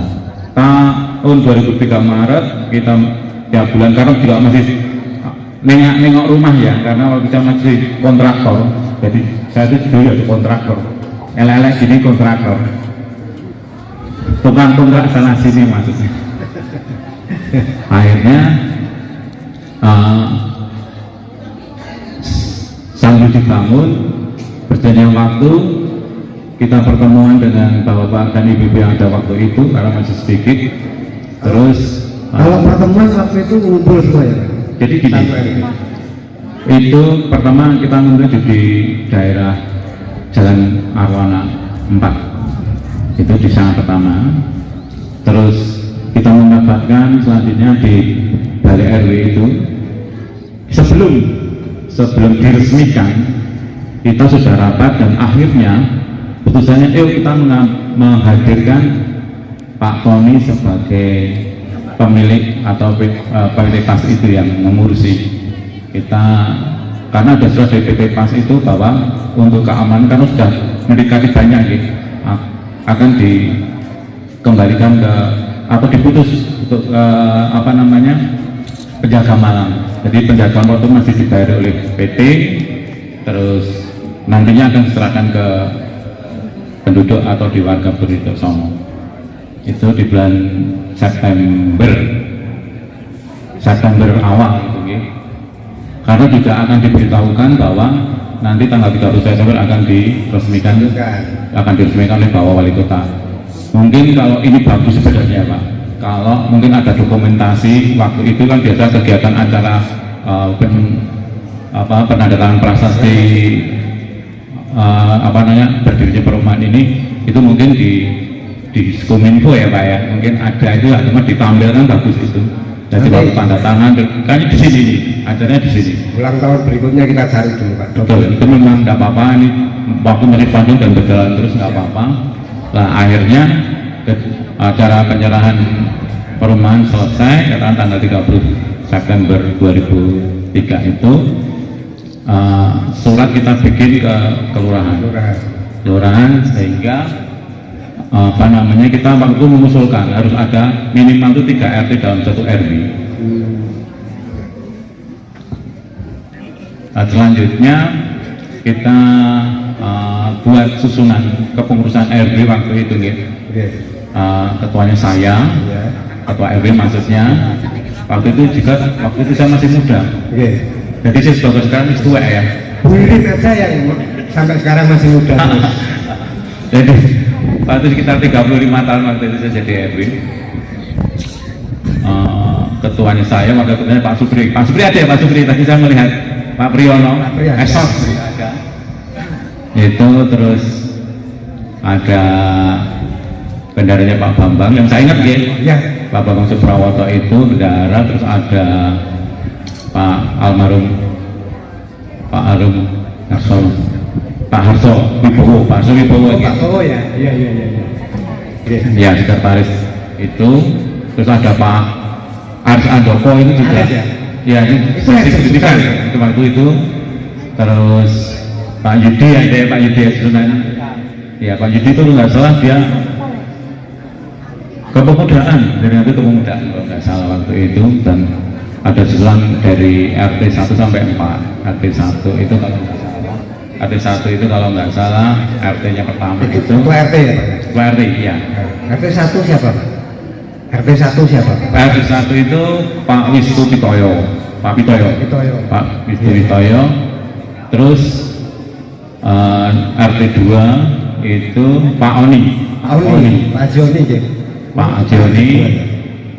tahun 2003 Maret kita tiap bulan, karena juga masih nengok rumah ya, karena waktu saya masih kontraktor, jadi saya itu dulu ada kontraktor, elek-elek gini kontraktor, tukang kontrak sana sini maksudnya. Akhirnya sambil dibangun, berjalannya waktu, kita pertemuan dengan bapak-bapak dan ibu-ibu yang ada waktu itu karena masih sedikit. Terus kalau pertemuan waktu itu ngumpul semua ya? Jadi gini, itu pertama kita ngumpul di daerah Jalan Arwana 4, itu di sana pertama. Terus kita mendapatkan selanjutnya di Balai RW itu sebelum diresmikan kita sudah rapat dan akhirnya putusannya kita menghadirkan Pak Tony sebagai pemilik atau pemilik pas itu yang mengurusi. Kita karena ada surat dari PT Pas itu bahwa untuk keamanan karena sudah mendekati banyak gitu, akan dikembalikan ke atau diputus untuk penjaga malam. Jadi penjaga malam itu masih dibayar oleh PT, terus nantinya akan diserahkan ke penduduk atau di warga Purito Songo. Itu di bulan September awal gitu, gitu. Karena juga akan diberitahukan bahwa nanti tanggal 30 September akan diresmikan oleh Bapak Wali Kota. Mungkin kalau ini bagus sebenarnya Pak, kalau mungkin ada dokumentasi waktu itu kan biasa kegiatan acara penandatangan prasasti berdirinya perumahan ini, itu mungkin di Kominfo ya Pak ya, mungkin ada itu cuma ditampilkan bagus itu. Jadi waktu tanda tangan, kayaknya di sini nih, acaranya di sini. Ulang tahun berikutnya kita cari dulu Pak. Betul, itu memang nggak apa-apa, ini waktu masih panjang dan berjalan terus nggak apa-apa. Nah akhirnya acara penyerahan perumahan selesai, katakan tanggal 30 September 2003 itu surat kita bikin ke kelurahan sehingga kita waktu itu mengusulkan harus ada minimal itu 3 RT dalam 1 RW. Nah, selanjutnya kita buat susunan kepengurusan RW waktu itu gitu. Ketuanya saya, ketua RW maksudnya. Waktu itu saya masih muda. Jadi saya sebagai sekarang tua ya. Mungkin aja yang sampai sekarang masih muda. Jadi waktu sekitar 35 tahun waktu itu saya jadi RW. Ketuanya saya, wakil ketuanya Pak Supri. Pak Supri ada ya Pak Supri? Tadi saya melihat Pak Priyono, Esok ada. Itu terus ada bendaranya Pak Bambang yang saya ingat ya. Pak Bambang Suprawoto itu bendara, terus ada Pak Almarhum Pak Harso Wibowo, Pak Harso Wibowo ya. Ya, sekretaris itu. Terus ada Pak Aris Andoko itu juga. Ya, ini signifikan itu waktu itu. Terus Pak Yudi, ada Pak Yudi sebenarnya. Ya, Pak Yudi itu nggak salah dia kepemudaan, dari nanti kepemudaan kalau nggak salah waktu itu, dan ada susulan dari RT 1 sampai 4. RT 1 itu kalau nggak salah, RT 1 itu kalau nggak salah RT-nya pertama itu Ketua RT ya Pak? Ketua RT, iya. RT 1 siapa Pak? RT 1 siapa Pak? RT 1 itu Pak Wisnu Pitoyo, Pak Wisnu Pitoyo. Terus RT 2 itu Pak Oni, Pak Joni gitu. Pak Joni.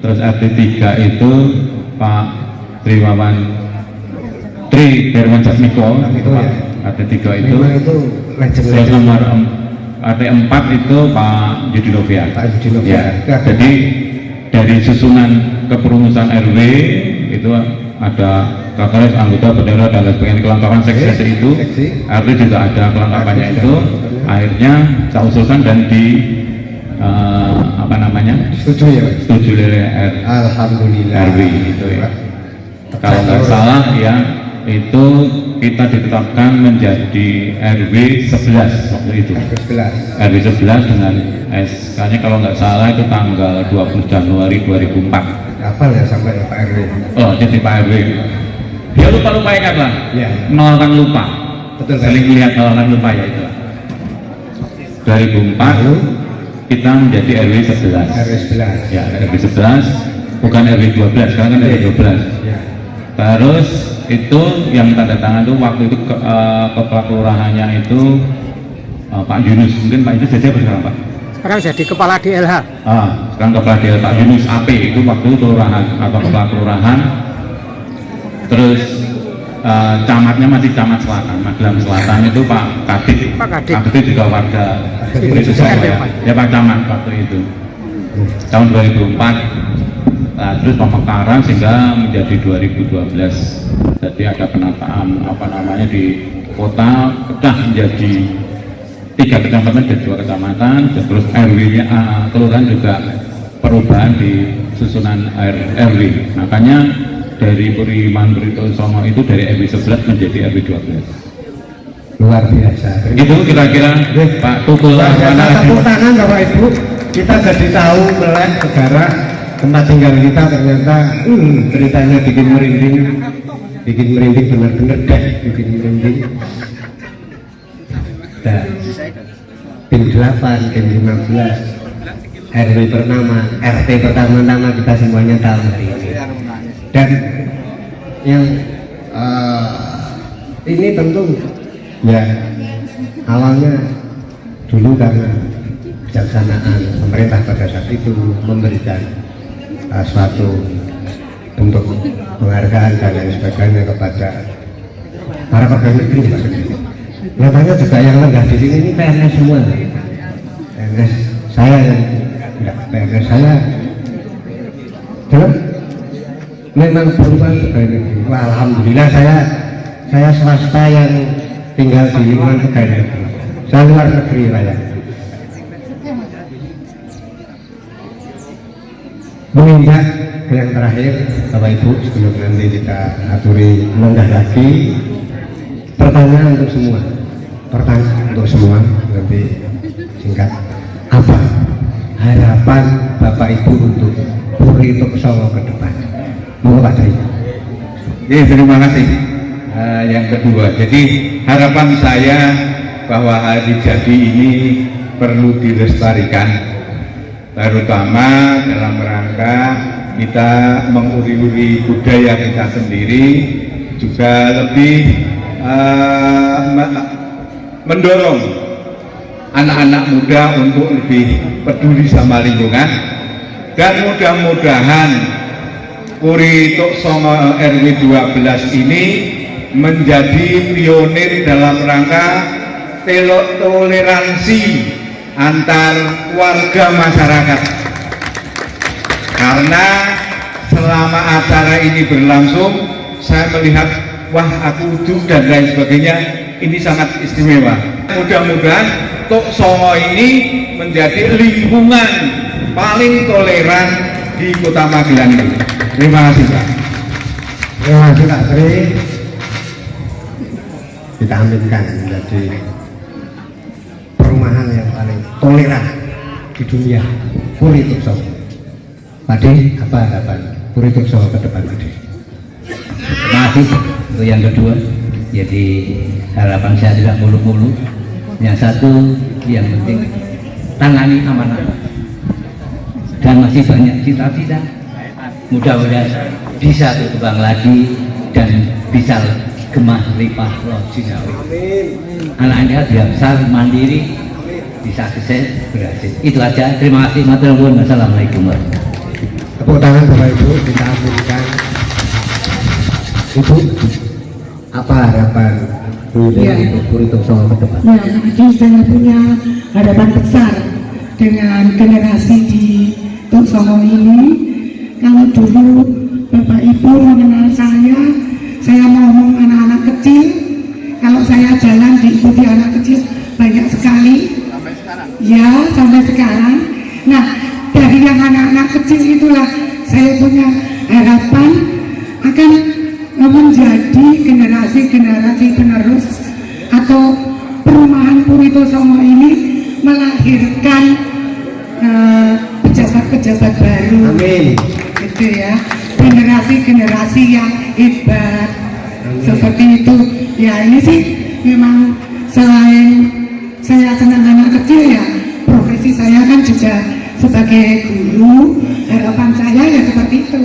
Terus RT 3 itu Pak Tri Herman Jasmiko, RT 3 itu. Terus nomor RT 4 itu Pak Yudi Novia. Ya, jadi dari susunan kepengurusan RW itu ada kakak anggota bendera dan lain sebagainya, kelengkapan seksi itu RT juga ada kelengkapannya itu. Akhirnya saya usulkan dan setuju oleh Alhamdulillah. RW itu ya. Kalau nggak salah ya, itu kita ditetapkan menjadi RW 11 waktu itu. RW 11 dengan SK-nya kalau nggak salah itu tanggal 20 Januari 2004. Hafal ya sampai Pak RW. Oh, jadi Pak RW. Dia lupa ingat lah. Ya. Nolkan lupa. Betul. Saling melihat nolkan lupa ya itu. 2004 kita menjadi RW 11. RW 11. Ya, RW 11 bukan RW 12, sekarang kan RW 12. Ya. Terus itu yang tanda tangan itu waktu itu kepala kelurahannya itu Pak Yunus. Mungkin Pak Yunus jadi apa sekarang Pak? Sekarang jadi kepala DLH. Sekarang kepala DLH Pak Yunus AP itu waktu itu kelurahan atau kepala kelurahan. Terus camatnya masih camat selatan, Magelang Selatan itu Pak Kadit. Kadit juga warga ya Pak Camat waktu itu tahun 2004. Nah, terus pemekaran sehingga menjadi 2012. Jadi ada penataan di kota pecah menjadi 3 kecamatan dan 2 kecamatan. Dan terus RW-nya kelurahan juga perubahan di susunan RW. Makanya dari Puri Manurito Songo itu dari RW 11 menjadi RW 12. Luar biasa. Itu kira-kira Pak Tukul Tepuk tangan Bapak Ibu, kita jadi tahu melek negara tempat tinggal kita ternyata ceritanya bikin merinding benar-benar deh, bikin merinding. Dan tim 8, tim 15, RW pertama, RT pertama kita semuanya tahu hari ini. Dan yang ini tentu ya awalnya dulu karena kebijaksanaan pemerintah pada saat itu memberikan suatu bentuk penghargaan dan lain sebagainya kepada para pegawai negeri. Nyatanya juga yang rendah di sini ini PNS semua. PNS saya yang enggak, PNS saya memang berubah pegawai negeri. Wah, alhamdulillah saya swasta yang tinggal di lingkungan pegawai negeri. Saya luar negeri saya. Menginjak ke yang terakhir, Bapak Ibu, sebelum nanti kita aturi lenggah lagi, pertanyaan untuk semua, nanti singkat. Apa harapan Bapak Ibu untuk Puri Tuk Songo ke depan? Mau Pak Dai? Oke, terima kasih. Yang kedua, jadi harapan saya bahwa hari jadi ini perlu dilestarikan, terutama dalam rangka kita menguri-uri budaya kita sendiri, juga lebih mendorong anak-anak muda untuk lebih peduli sama lingkungan, dan mudah-mudahan Puri Tuk Songo RW 12 ini menjadi pionir dalam rangka toleransi antar warga masyarakat, karena selama acara ini berlangsung saya melihat wah aku duduk dan lain sebagainya, ini sangat istimewa. Mudah-mudahan Tuk Songo ini menjadi lingkungan paling toleran di Kota Magelang ini. Terima kasih Pak. Terima kasih Pak Tri. Kita aminkan menjadi perumahan yang paling toleran di dunia, Puri Tuk Songo. Pak De, apa harapan Puri Tuk Songo ke depan Pak De? Terima kasih. Untuk yang kedua, jadi harapan saya tidak muluk-muluk. Yang satu, yang penting tangani amanah. Dan masih banyak cita-cita. Mudah-mudahan bisa berkembang lagi dan bisa gemah limpah loh Jinawi. Anak-anak dia besar mandiri, bisa sukses berhasil. Itu aja. Terima kasih. Wassalamualaikum warahmatullahi wabarakatuh. Tepuk tangan Bapak Ibu, kita aminkan. Ibu, apa harapan untuk Puri Tuk Songo ke depan? Ya, jadi saya punya harapan besar dengan generasi di Tuk Songo ini. Kalau dulu Bapak Ibu mengenal saya ngomong anak-anak kecil, kalau saya jalan diikuti anak kecil banyak sekali. Ya, sampai sekarang. Nah, dari yang anak-anak kecil itulah saya punya harapan akan menjadi generasi-generasi penerus atau perumahan Puri Tuk Songo ini melahirkan pejabat-pejabat baru. Amin. Gitu ya, generasi-generasi yang hebat. Amin. Seperti itu. Ya ini sih memang selain saya senang anak kecil ya, profesi saya kan juga sebagai guru. Harapan saya ya seperti itu.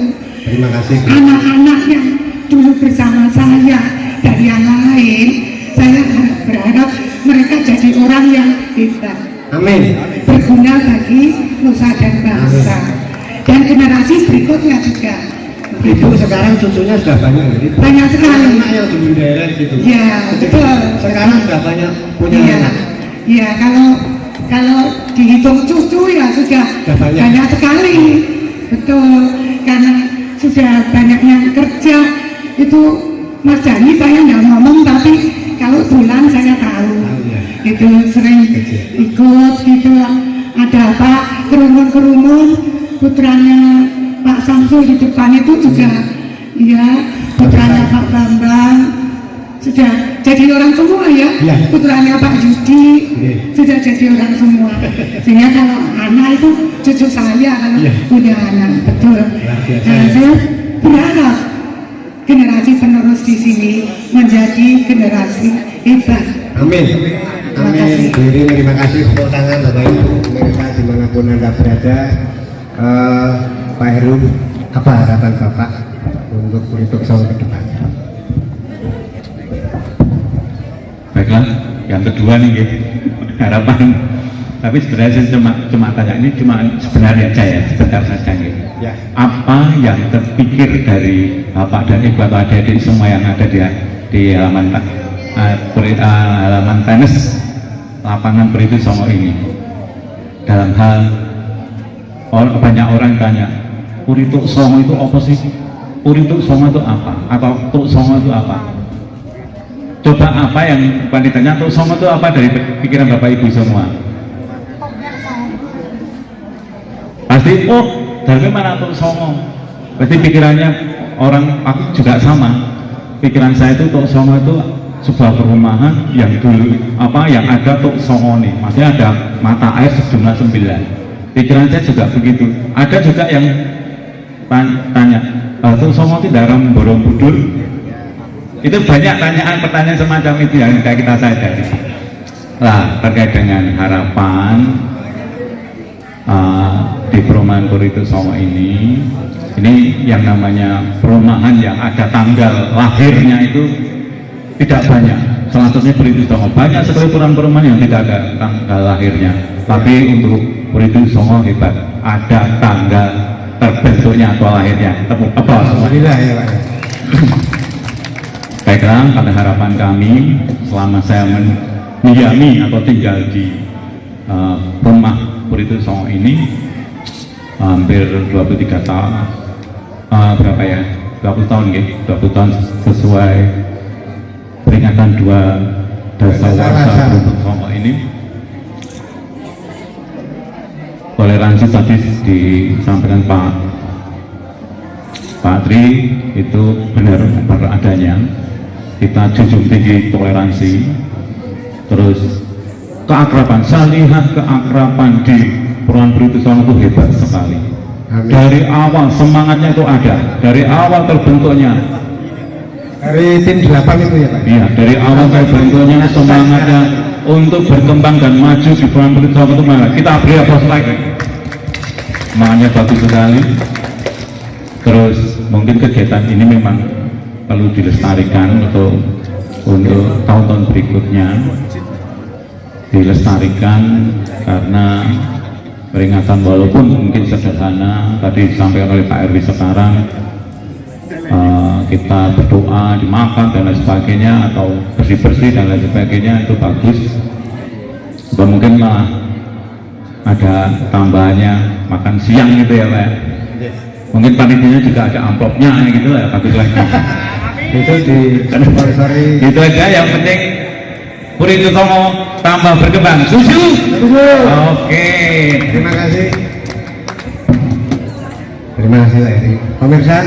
Terima kasih. Anak-anak yang dulu bersama saya dari yang lain, saya berharap mereka jadi orang yang hebat. Amin. Berguna bagi nusa dan bangsa. Dan generasi berikutnya juga. Ibu sekarang cucunya sudah banyak. Banyak sekali. Anak yang di daerah gitu. Ya, betul. Sekarang sudah banyak punya anak. Ya, kalau dihitung cucu ya sudah banyak sekali. Betul. Karena sudah banyak yang kerja. Itu Mas Jani saya nggak ngomong, tapi kalau bulan saya tahu. Itu sering ikut gitu. Ada apa kerumun-kerumun putranya Samsul di depan itu juga ya putranya Pak Bambang sudah jadi orang semua ya, putranya Pak Yudi sudah jadi orang semua, sehingga kalau anak itu cucu saya kalau punya anak, betul. Nah, saya berharap generasi penerus di sini menjadi generasi hebat. Amin. Amin. Terima kasih tepuk tangan Bapak Ibu pemirsa dimanapun Anda berada. Pak Heru, apa harapan Bapak untuk Purituk Songo ke depan? Baiklah, yang kedua nih gitu, harapan. Tapi sebenarnya saya cuma tanya, ini cuma sebenarnya aja ya, sebentar saja gitu. Ya. Apa yang terpikir dari Bapak dan Ibu atau adik-adik semua yang ada di halaman halaman tenis lapangan Purituk Songo ini, dalam hal banyak orang tanya, Purituk Songo itu apa sih? Purituk Songo itu apa? Atau Tuk Songo itu apa? Coba apa yang wanitanya Tuk Songo itu apa dari pikiran Bapak Ibu semua? Pasti, oh dari mana Tuk Songo? Berarti pikirannya orang, aku juga sama. Pikiran saya itu Tuk Songo itu sebuah perumahan yang dulu yang ada Tuk Songo nih, maksudnya ada mata air sejumlah 9. Pikiran saya juga begitu. Ada juga yang tanya, Tuk Songo itu dalam Borobudur. Itu banyak pertanyaan semacam itu yang kita sadari. Lah, terkait dengan harapan di perumahan Purituk Songo ini yang namanya perumahan yang ada tanggal lahirnya itu tidak banyak. Selanjutnya Purituk Songo banyak sekali perumahan yang tidak ada tanggal lahirnya. Tapi untuk Purituk Songo hebat, ada tanggal terbentuknya atau lahirnya. Tepuk apa? Alhamdulillah ya Pak. Baiklah, pada harapan kami selama saya mendiami atau tinggal di rumah Purituk Songo ini hampir 23 tahun, berapa ya? 20 tahun ya, 20 tahun sesuai peringatan 2 dasawarsa Purituk Songo ini. Toleransi tadi disampaikan Pak Tri itu benar adanya. Kita junjung tinggi toleransi, terus keakraban. Saya lihat keakraban di perumahan Purituk Songo itu hebat sekali. Amin. Dari awal semangatnya itu ada, dari awal terbentuknya. Dari tim 8 itu ya Pak? Iya, dari awal terbentuknya semangatnya untuk berkembang dan maju di perumahan Purituk Songo itu mana? Kita beri aplaus lagi. Semangatnya bagus sekali. Terus mungkin kegiatan ini memang perlu dilestarikan untuk tahun-tahun berikutnya, dilestarikan karena peringatan walaupun mungkin sederhana tadi disampaikan oleh Pak RW sekarang, kita berdoa dimakan dan lain sebagainya atau bersih-bersih dan lain sebagainya itu bagus. Atau mungkin malah ada tambahannya makan siang gitu ya Pak. Mungkin panitianya juga ada amplopnya gitu ya, bagus lagi. Itu di sponsori. Itu aja, yang penting Purituk Songo tambah berkembang. Setuju? Oke. Terima kasih. Terima kasih Pak Heri. Pemirsa,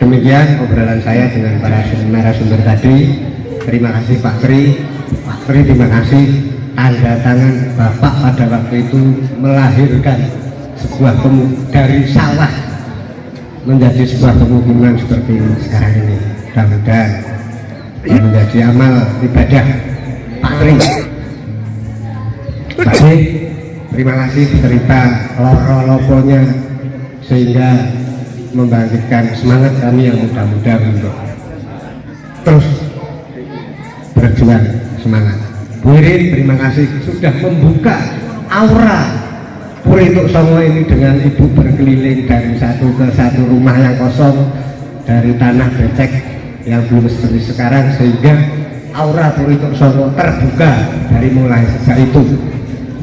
demikian obrolan saya dengan para narasumber tadi. Terima kasih Pak Tri. Pak Tri, terima kasih. Tanda tangan Bapak pada waktu itu melahirkan sebuah dari sawah menjadi sebuah pemukiman seperti sekarang ini. Mudah-mudahan menjadi amal ibadah Pak Tri. Pak Tri, terima kasih cerita loro-loponya sehingga membangkitkan semangat kami yang muda-muda untuk terus berjuang semangat. Bu Irin, terima kasih sudah membuka aura Purituk Songo ini dengan ibu berkeliling dari satu ke satu rumah yang kosong, dari tanah becek yang belum seperti sekarang, sehingga aura Purituk Songo terbuka dari mulai sejak itu.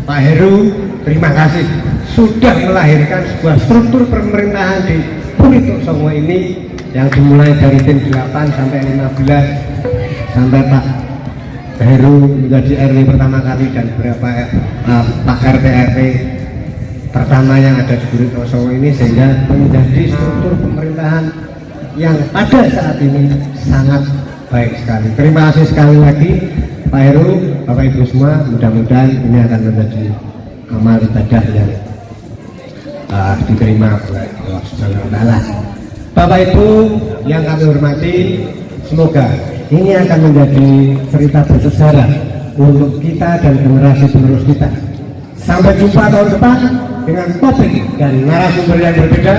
Pak Heru, terima kasih sudah melahirkan sebuah struktur pemerintahan di Purituk Songo ini yang dimulai dari tim 8 sampai 15 sampai Pak Heru menjadi RW pertama kali dan beberapa Pak RT pertama yang ada di Purito Songo ini, sehingga menjadi struktur pemerintahan yang pada saat ini sangat baik sekali. Terima kasih sekali lagi Pak Heru, Bapak Ibu semua, mudah-mudahan ini akan menjadi amal ibadah yang diterima oleh Allah Subhanahu wa Ta'ala. Bapak Ibu yang kami hormati, semoga ini akan menjadi cerita bersejarah untuk kita dan generasi penerus kita. Sampai jumpa tahun depan dengan topik dan narasumber yang berbeda,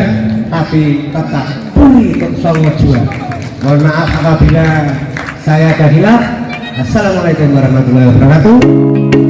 tapi tetap Purito Songo Jua. Mohon maaf apabila saya ada hilaf. Assalamualaikum warahmatullahi wabarakatuh.